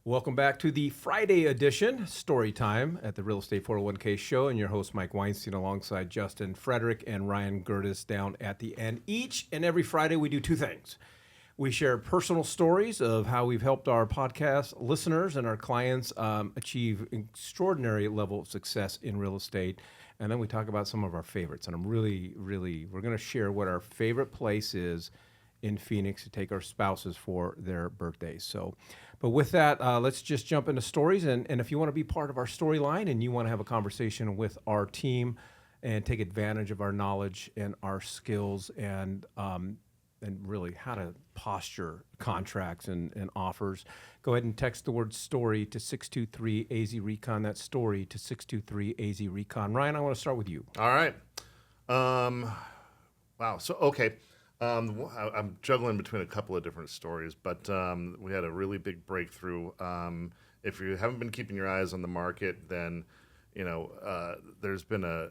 Welcome back to the Friday edition, Story Time at the Real Estate 401k Show, and your host, Mike Weinstein, alongside Justin Frederick and Ryan Gerdes down at the end. Each and every Friday, we do two things. We share personal stories of how we've helped our podcast listeners and our clients achieve extraordinary level of success in real estate. And then we talk about some of our favorites. And we're going to share what our favorite place is in Phoenix to take our spouses for their birthdays. But with that, let's just jump into stories. And if you want to be part of our storyline and you want to have a conversation with our team and take advantage of our knowledge and our skills and really how to posture contracts and offers, go ahead and text the word story to 623-AZ-RECON. That's story to 623-AZ-RECON. Ryan, I want to start with you. All right. Wow. So, okay. I'm juggling between a couple of different stories, but we had a really big breakthrough. If you haven't been keeping your eyes on the market, then there's been a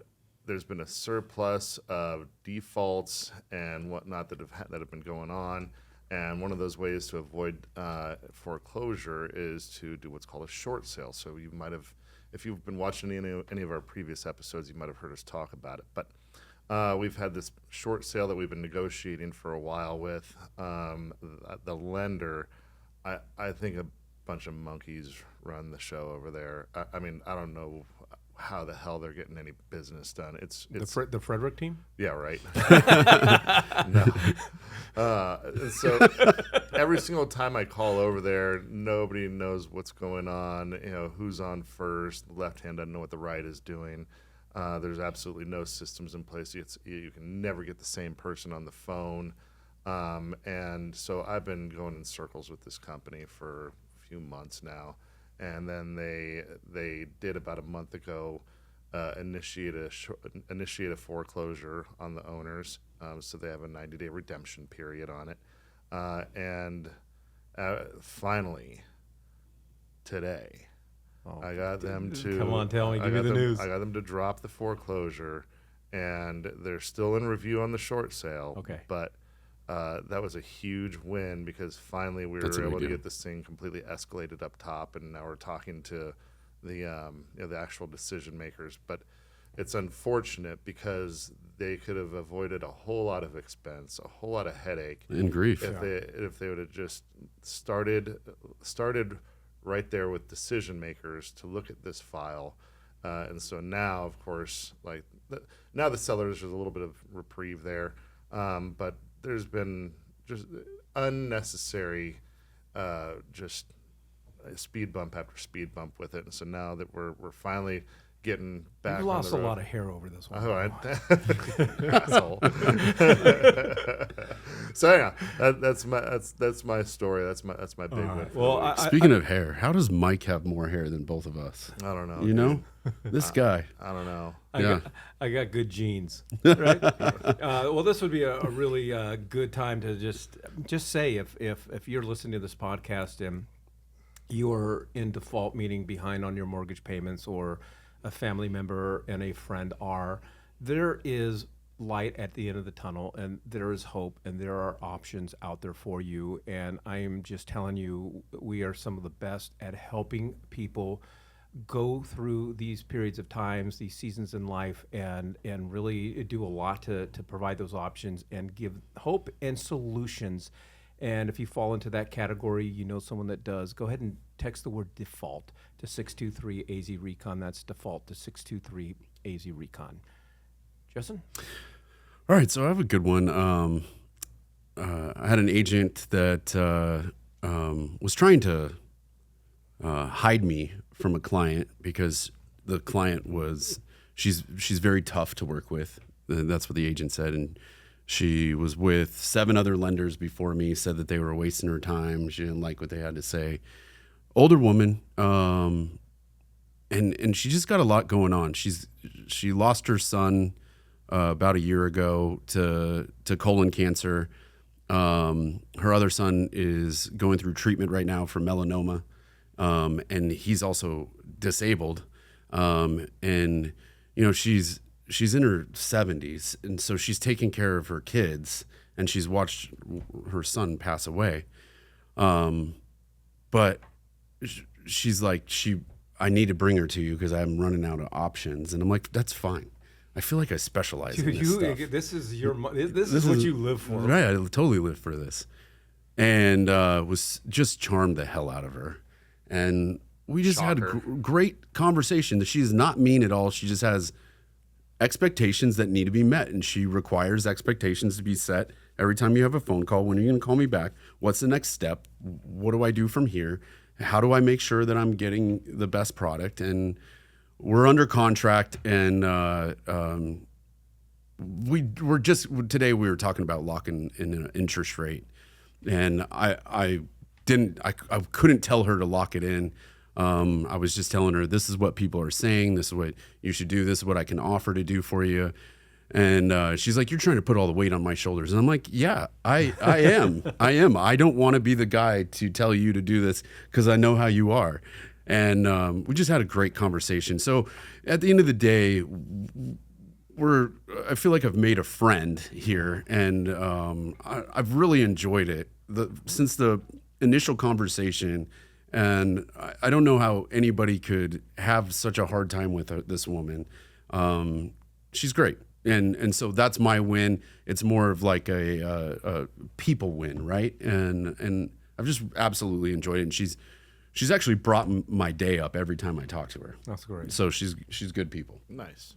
surplus of defaults and whatnot that have been going on. And one of those ways to avoid foreclosure is to do what's called a short sale. So you might have, if you've been watching any of our previous episodes, you might have heard us talk about it. But we've had this short sale that we've been negotiating for a while with the lender. I think a bunch of monkeys run the show over there. I mean, I don't know how the hell they're getting any business done. It's the Frederick team? Yeah, right. No. So every single time I call over there, nobody knows what's going on. Who's on first. The left hand doesn't know what the right is doing. There's absolutely no systems in place. You can never get the same person on the phone. And so I've been going in circles with this company for a few months now. And then they did about a month ago initiate a foreclosure on the owners. So they have a 90-day redemption period on it. And finally, today, I got them to come on, tell me, give me the news. I got them to drop the foreclosure, and they're still in review on the short sale. Okay, but that was a huge win because finally we were able to get this thing completely escalated up top, and now we're talking to the actual decision makers. But it's unfortunate because they could have avoided a whole lot of expense, a whole lot of headache and grief if they would have just started right there with decision makers to look at this file. And so now, of course, now the sellers, there's a little bit of reprieve there. But there's been just unnecessary, just speed bump after speed bump with it. And so now that we're finally getting back You've lost on the road. A lot of hair over this one. Oh, asshole. So yeah, that's my story. That's my big win. Well, speaking of hair, how does Mike have more hair than both of us? I don't know. You know, this guy. I don't know. I got good genes, right? Well, this would be a really good time to just say if you're listening to this podcast and you're in default, meaning behind on your mortgage payments, or a family member and a friend are, there is light at the end of the tunnel, and there is hope, and there are options out there for you. And I am just telling you, we are some of the best at helping people go through these periods of times, these seasons in life, and really do a lot to provide those options and give hope and solutions. And if you fall into that category, you know someone that does, go ahead and text the word default to 623-AZ-RECON. That's default to 623-AZ-RECON. Justin? All right, so I have a good one. I had an agent that was trying to hide me from a client because the client she's very tough to work with. That's what the agent said. And she was with 7 other lenders before me, said that they were wasting her time. She didn't like what they had to say. Older woman, and she just got a lot going on. She lost her son about a year ago to colon cancer. Her other son is going through treatment right now for melanoma, and he's also disabled. And she's in her 70s, and so she's taking care of her kids, and she's watched her son pass away. But she's like, I need to bring her to you because I'm running out of options. And I'm like, that's fine. I feel like I specialize in this stuff. This is your. This is what you live for. Right, I totally live for this. And was just charmed the hell out of her. And we just had a great conversation. She's not mean at all. She just has expectations that need to be met. And she requires expectations to be set every time you have a phone call. When are you going to call me back? What's the next step? What do I do from here? How do I make sure that I'm getting the best product? And we're under contract, and today we were talking about locking in an interest rate, and I couldn't tell her to lock it in. I was just telling her, this is what people are saying, this is what you should do, this is what I can offer to do for you. And she's like, you're trying to put all the weight on my shoulders. And I'm like, yeah, I am. I don't want to be the guy to tell you to do this because I know how you are. And we just had a great conversation. So at the end of the day, I feel like I've made a friend here, and I've really enjoyed it since the initial conversation. And I don't know how anybody could have such a hard time with this woman. She's great. And so that's my win. It's more of like a people win, right? And I've just absolutely enjoyed it. And she's actually brought my day up every time I talk to her. That's great. So she's good people. Nice.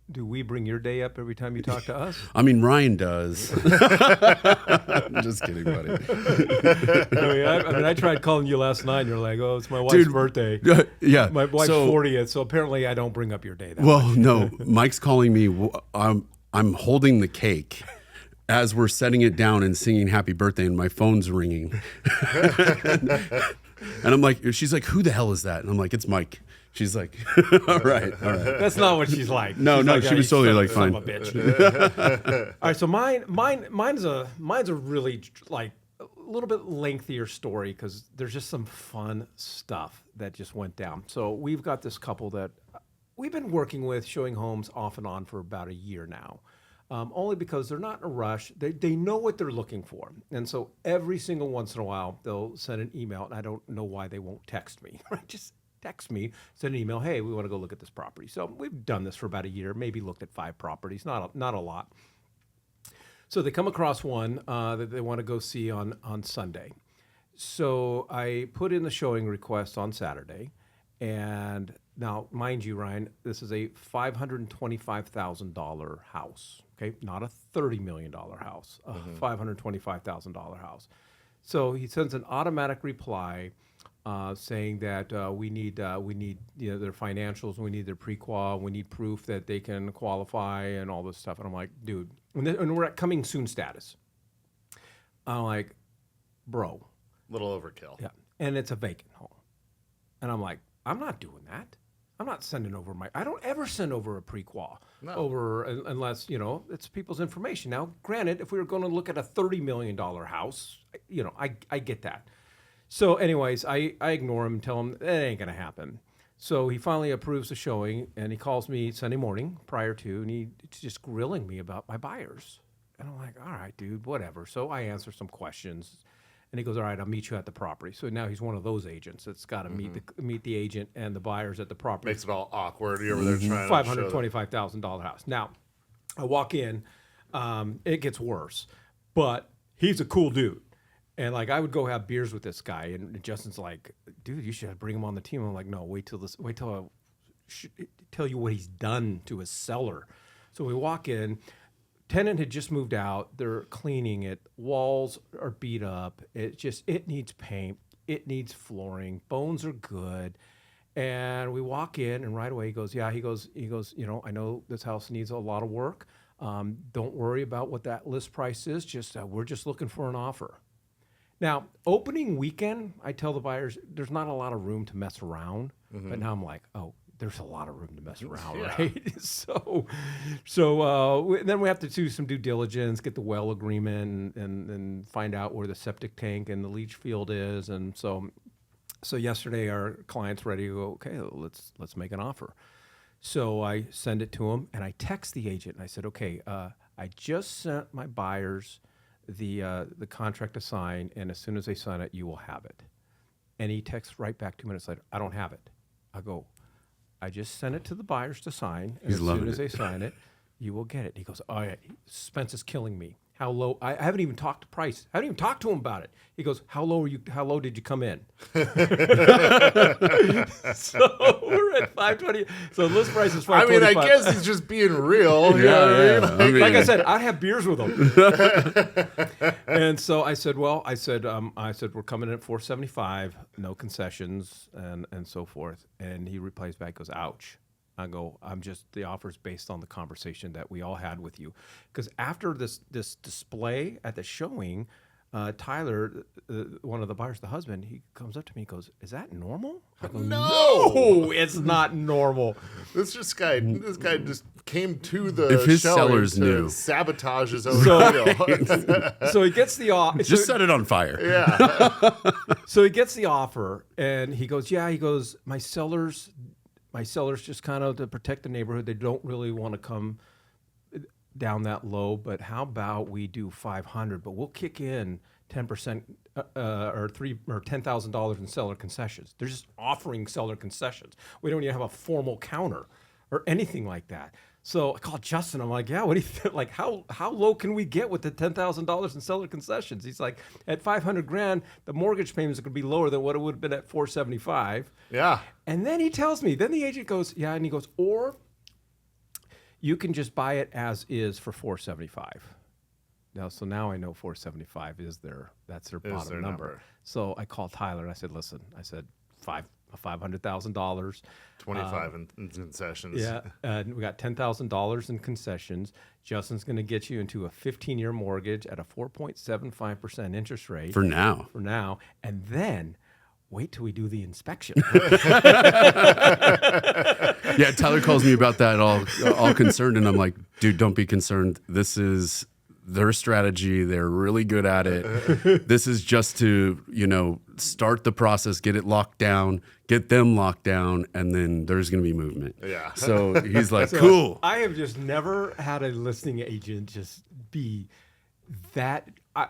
Do we bring your day up every time you talk to us? I mean, Ryan does. Just kidding, buddy. I tried calling you last night, and you're like, "Oh, it's my wife's birthday." Yeah, my wife's 40th, so apparently I don't bring up your day. No, Mike's calling me. I'm holding the cake as we're setting it down and singing "Happy Birthday," and my phone's ringing. And I'm like, she's like, "Who the hell is that?" And I'm like, "It's Mike." She's like, all right. That's not what she's like. No, she was totally like, fine. Son of a bitch. All right, so mine's a really like a little bit lengthier story because there's just some fun stuff that just went down. So we've got this couple that we've been working with, showing homes off and on for about a year now. Only because they're not in a rush. They know what they're looking for. And so every single once in a while, they'll send an email, and I don't know why they won't text me. Right? Just text me, send an email, hey, we want to go look at this property. So we've done this for about a year, maybe looked at 5 properties, not a lot. So they come across one that they want to go see on Sunday. So I put in the showing request on Saturday. And now, mind you, Ryan, this is a $525,000 house, okay? Not a $30 million house, a $525,000 house. So he sends an automatic reply saying that we need their financials, we need their pre-qual, we need proof that they can qualify and all this stuff. And I'm like, dude, and we're at coming soon status. I'm like, bro. Little overkill. Yeah, and it's a vacant home. And I'm like, I'm not doing that. I'm not sending over I don't ever send over a pre-qual unless, it's people's information. Now, granted, if we were going to look at a $30 million house, I get that. So anyways, I ignore him and tell him it ain't going to happen. So he finally approves the showing, and he calls me Sunday morning prior to, and he's just grilling me about my buyers. And I'm like, all right, dude, whatever. So I answer some questions, and he goes, all right, I'll meet you at the property. So now he's one of those agents that's got to meet the agent and the buyers at the property. Makes it all awkward. You're over there trying $525,000 house. Now, I walk in, it gets worse, but he's a cool dude. And like I would go have beers with this guy, and Justin's like, "Dude, you should bring him on the team." I'm like, "No, wait till I tell you what he's done to his seller." So we walk in. Tenant had just moved out. They're cleaning it. Walls are beat up. It needs paint. It needs flooring. Bones are good. And we walk in, and right away he goes, "Yeah." He goes. I know this house needs a lot of work. Don't worry about what that list price is. We're just looking for an offer. Now, opening weekend, I tell the buyers, there's not a lot of room to mess around. But now I'm like, oh, there's a lot of room to mess around, right? So then we have to do some due diligence, get the well agreement, and find out where the septic tank and the leach field is. And so yesterday our client's ready to go, okay, let's make an offer. So I send it to him, and I text the agent, and I said, okay, I just sent my buyers the contract to sign, and as soon as they sign it, you will have it. And he texts right back 2 minutes later, I don't have it. I go, I just sent it to the buyers to sign. And He's as loving soon as it. they sign it, you will get it. He goes, oh, yeah, suspense is killing me. How low? I haven't even talked to price. I haven't even talked to him about it. He goes, how low are you? How low did you come in? So we're at 520. So list price is 525. I mean, I guess he's just being real. You know what I mean? I mean, Like I said, I'd have beers with him. And so I said, well, I said, we're coming in at 475, no concessions, and so forth. And he replies back, goes, ouch. I go, the offer's based on the conversation that we all had with you. Because after this display at the showing, Tyler, one of the buyers, the husband, he comes up to me and goes, is that normal? I go, no, it's not normal. This guy just came to the If his showing sellers to knew. sabotage his own deal. So he gets the offer. just set it on fire. Yeah. So he gets the offer, and he goes, my sellers just kind of to protect the neighborhood. They don't really want to come down that low, but how about we do 500, but we'll kick in 10% or $10,000 in seller concessions. They're just offering seller concessions. We don't even have a formal counter or anything like that. So I called Justin. I'm like, yeah, what do you think? Like, how low can we get with the $10,000 in seller concessions? He's like, at $500,000, the mortgage payments are going to be lower than what it would have been at $475,000. Yeah. And then he tells me, then the agent goes, yeah, and he goes, or you can just buy it as is for $475,000. Now I know $475,000 is that's their bottom their number. So I called Tyler and I said, listen, $500,000. 25 in concessions. Yeah, and we got $10,000 in concessions. Justin's going to get you into a 15-year mortgage at a 4.75% interest rate For now. and then wait till we do the inspection. Yeah, Tyler calls me about that all concerned, and I'm like, dude, don't be concerned. This is their strategy. They're really good at it. This is just to, start the process, get it locked down, get them locked down, and then there's going to be movement. Yeah. So he's like, cool. I have just never had a listing agent just be that. What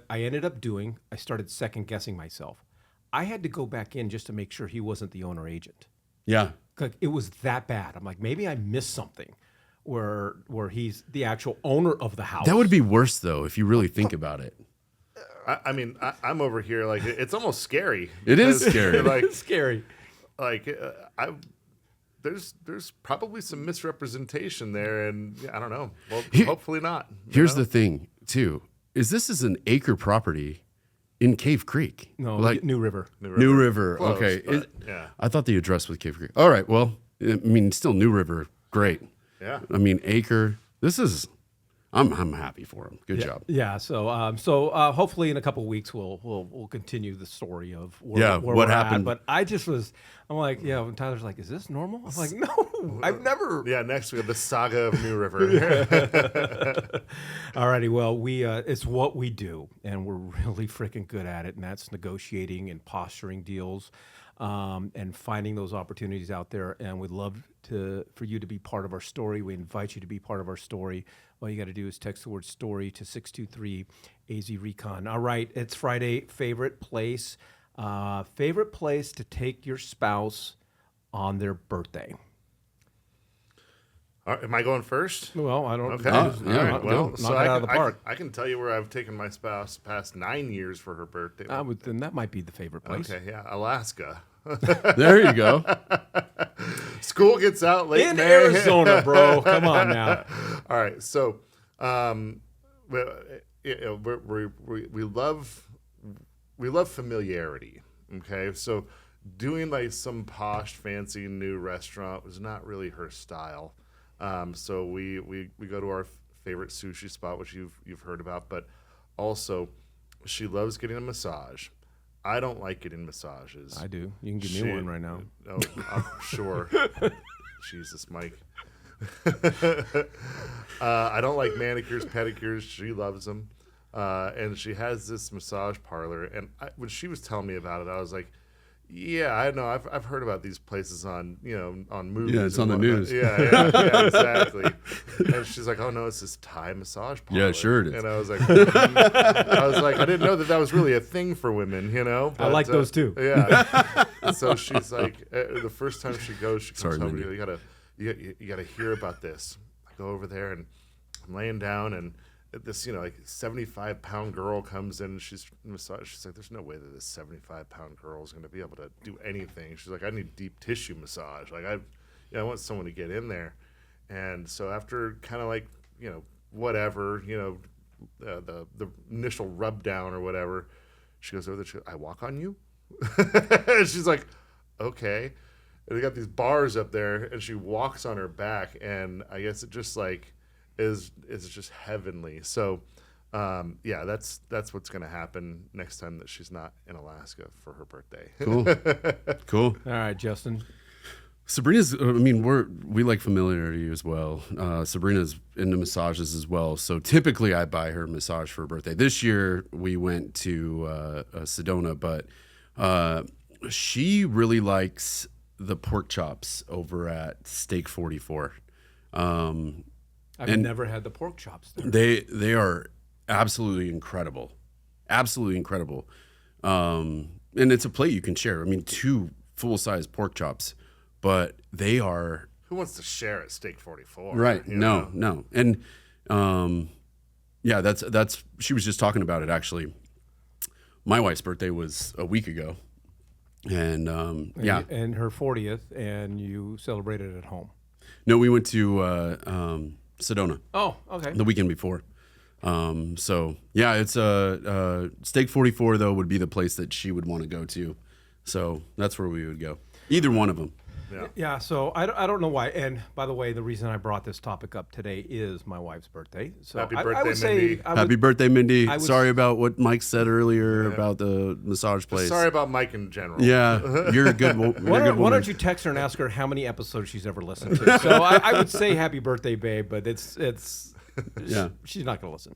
I ended up doing, I started second guessing myself. I had to go back in just to make sure he wasn't the owner agent. Yeah. Like, it was that bad. I'm like, maybe I missed something where he's the actual owner of the house. That would be worse, though, if you really think about it. I mean, I'm over here like it's almost scary. It is because, scary. Like, It's scary. There's probably some misrepresentation there, and I don't know. Well, hopefully not. Here's the thing, too, is this is an acre property in Cave Creek. No, like New River. New River. Close, Okay. but, yeah. I thought the address was Cave Creek. All right. Well, I mean, still New River. Great. Yeah. I mean, acre. I'm happy for him. Good job. Yeah. So hopefully in a couple of weeks we'll continue the story of where what we're happened. At. But I'm like, yeah. When Tyler's like, is this normal? I'm like, no, I've never. Yeah. Next we have the saga of New River. Alrighty. Well, it's what we do, and we're really freaking good at it, and that's negotiating and posturing deals. And finding those opportunities out there, and we'd love for you to be part of our story. We invite you to be part of our story. All you got to do is text the word story to 623-AZ-RECON. All right, it's Friday. Favorite place to take your spouse on their birthday. All right, am I going first? Well, I don't. Okay. Oh, yeah, All right. Well, knock so it out of the park. I can tell you where I've taken my spouse past 9 years for her birthday. Then that might be the favorite place. Okay, yeah, Alaska. There you go. School gets out late In May. Arizona, bro. Come on now. All right, so we love familiarity. Okay, so doing like some posh, fancy new restaurant was not really her style. So we go to our favorite sushi spot, which you've heard about, but also she loves getting a massage. I don't like getting massages. I do. You can give me one right now. Oh, I'm sure. Jesus, Mike. I don't like manicures, pedicures. She loves them. And she has this massage parlor. And when she was telling me about it, I was like, Yeah, I know. I've heard about these places on on movies. Yeah, it's and on the whatnot. news. Yeah, exactly. And she's like, "Oh no, it's this Thai massage parlor." Yeah, sure it is. And I was like, I didn't know that was really a thing for women. I like those too. Yeah. And so she's like, the first time she goes, she comes Sorry, home. Mindy. You gotta hear about this. I go over there and I'm laying down and this 75-pound girl comes in and she's like, there's no way that this 75-pound girl is going to be able to do anything. She's like, I need deep tissue massage. Like I want someone to get in there. And so after kind of like whatever the initial rub down or whatever, she goes over there. She goes, I walk on you. And she's like, okay. And they got these bars up there and she walks on her back, and I guess it just like is just heavenly. So that's what's going to happen next time that she's not in Alaska for her birthday. Cool. All right, Justin. Sabrina's, I mean, we like familiarity as well. Sabrina's into massages as well. So typically I buy her massage for her birthday. This year we went to Sedona, but she really likes the pork chops over at Steak 44. I've never had the pork chops there. They are absolutely incredible. Absolutely incredible. And it's a plate you can share. I mean, 2 full-size pork chops, but they are... Who wants to share at Steak 44? Right. No. And yeah, that's she was just talking about it actually. My wife's birthday was a week ago. And yeah. And her 40th, and you celebrated at home. No, we went to Sedona. Oh, okay. The weekend before. So yeah, it's Steak 44 though would be the place that she would want to go to. So that's where we would go. Either one of them. Yeah, so I don't know why. And by the way, the reason I brought this topic up today is my wife's birthday. So Happy I birthday, would say Mindy. Happy birthday, Mindy. would- Sorry about what Mike said earlier about the massage place. Sorry about Mike in general. Yeah, you're a good, you're a good Why woman. don't you text her and ask her how many episodes she's ever listened to? So I would say happy birthday, babe, but it's Yeah. she's not going to listen.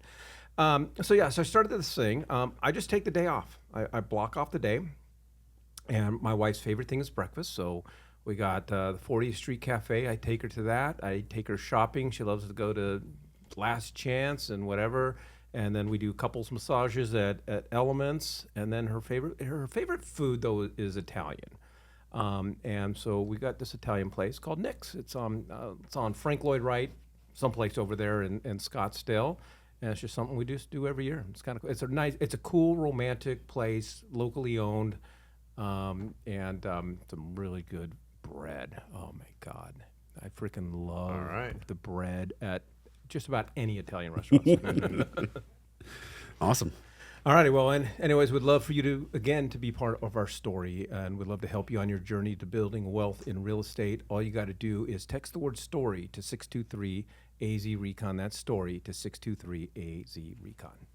So I started this thing. I just take the day off. I block off the day, and my wife's favorite thing is breakfast. So we got the 40th Street Cafe. I take her to that. I take her shopping. She loves to go to Last Chance and whatever. And then we do couples massages at Elements. And then her favorite food though is Italian. And so we got this Italian place called Nick's. It's on Frank Lloyd Wright, someplace over there in Scottsdale. And it's just something we just do every year. It's kind of cool. It's a cool romantic place, locally owned, and some really good bread. Oh my God, I freaking love the bread at just about any Italian restaurant. Awesome. All righty, well, and anyways, we'd love for you to be part of our story, and we'd love to help you on your journey to building wealth in real estate. All you got to do is text the word story to 623 AZ Recon. That's story to 623 AZ Recon.